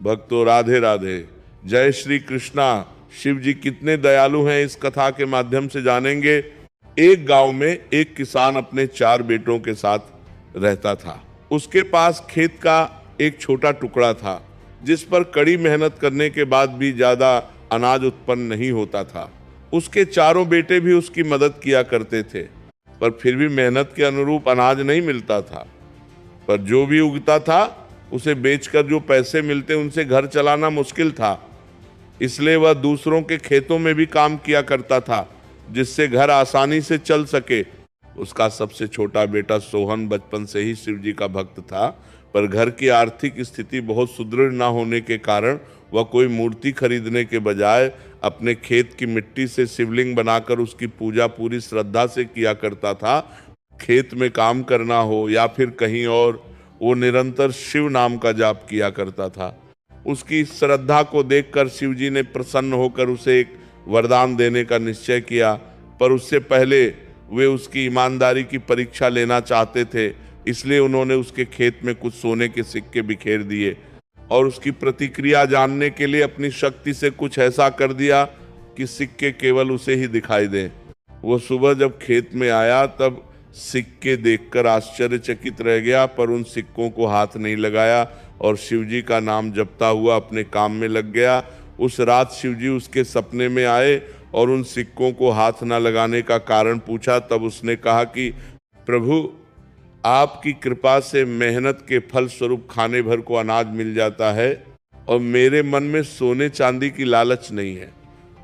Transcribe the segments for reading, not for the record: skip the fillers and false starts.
भक्तों राधे राधे, जय श्री कृष्णा। शिव जी कितने दयालु हैं इस कथा के माध्यम से जानेंगे। एक गांव में एक किसान अपने 4 बेटों के साथ रहता था। उसके पास खेत का एक छोटा टुकड़ा था जिस पर कड़ी मेहनत करने के बाद भी ज्यादा अनाज उत्पन्न नहीं होता था। उसके चारों बेटे भी उसकी मदद किया करते थे, पर फिर भी मेहनत के अनुरूप अनाज नहीं मिलता था। पर जो भी उगता था उसे बेचकर जो पैसे मिलते उनसे घर चलाना मुश्किल था। इसलिए वह दूसरों के खेतों में भी काम किया करता था जिससे घर आसानी से चल सके। उसका सबसे छोटा बेटा सोहन बचपन से ही शिव जी का भक्त था, पर घर की आर्थिक स्थिति बहुत सुदृढ़ न होने के कारण वह कोई मूर्ति खरीदने के बजाय अपने खेत की मिट्टी से शिवलिंग बनाकर उसकी पूजा पूरी श्रद्धा से किया करता था। खेत में काम करना हो या फिर कहीं और, वो निरंतर शिव नाम का जाप किया करता था। उसकी श्रद्धा को देखकर शिव जी ने प्रसन्न होकर उसे एक वरदान देने का निश्चय किया, पर उससे पहले वे उसकी ईमानदारी की परीक्षा लेना चाहते थे। इसलिए उन्होंने उसके खेत में कुछ सोने के सिक्के बिखेर दिए और उसकी प्रतिक्रिया जानने के लिए अपनी शक्ति से कुछ ऐसा कर दिया कि सिक्के केवल उसे ही दिखाई दें। वो सुबह जब खेत में आया तब सिक्के देखकर आश्चर्यचकित रह गया, पर उन सिक्कों को हाथ नहीं लगाया और शिवजी का नाम जपता हुआ अपने काम में लग गया। उस रात शिवजी उसके सपने में आए और उन सिक्कों को हाथ न लगाने का कारण पूछा। तब उसने कहा कि प्रभु, आपकी कृपा से मेहनत के फल स्वरूप खाने भर को अनाज मिल जाता है और मेरे मन में सोने चांदी की लालच नहीं है,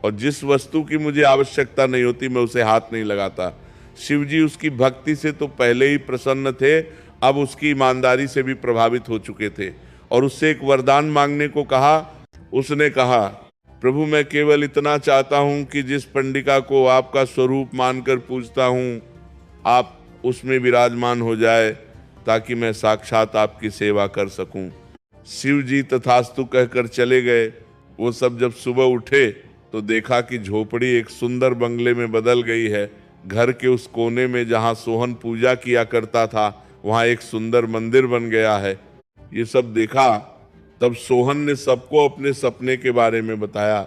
और जिस वस्तु की मुझे आवश्यकता नहीं होती मैं उसे हाथ नहीं लगाता। शिवजी उसकी भक्ति से तो पहले ही प्रसन्न थे, अब उसकी ईमानदारी से भी प्रभावित हो चुके थे और उससे एक वरदान मांगने को कहा। उसने कहा, प्रभु, मैं केवल इतना चाहता हूं कि जिस पंडिका को आपका स्वरूप मानकर पूजता हूं, आप उसमें विराजमान हो जाए ताकि मैं साक्षात आपकी सेवा कर सकूं। शिव जी तथास्तु कहकर चले गए। वो सब जब सुबह उठे तो देखा कि झोपड़ी एक सुंदर बंगले में बदल गई है। घर के उस कोने में जहां सोहन पूजा किया करता था वहां एक सुंदर मंदिर बन गया है। ये सब देखा तब सोहन ने सबको अपने सपने के बारे में बताया।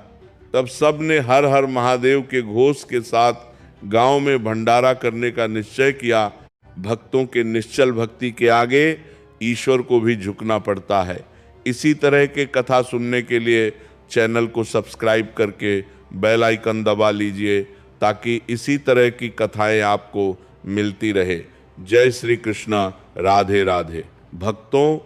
तब सब ने हर हर महादेव के घोष के साथ गांव में भंडारा करने का निश्चय किया। भक्तों के निश्चल भक्ति के आगे ईश्वर को भी झुकना पड़ता है। इसी तरह के कथा सुनने के लिए चैनल को सब्सक्राइब करके बेल आइकन दबा लीजिए ताकि इसी तरह की कथाएं आपको मिलती रहे। जय श्री कृष्णा, राधे राधे। भक्तों,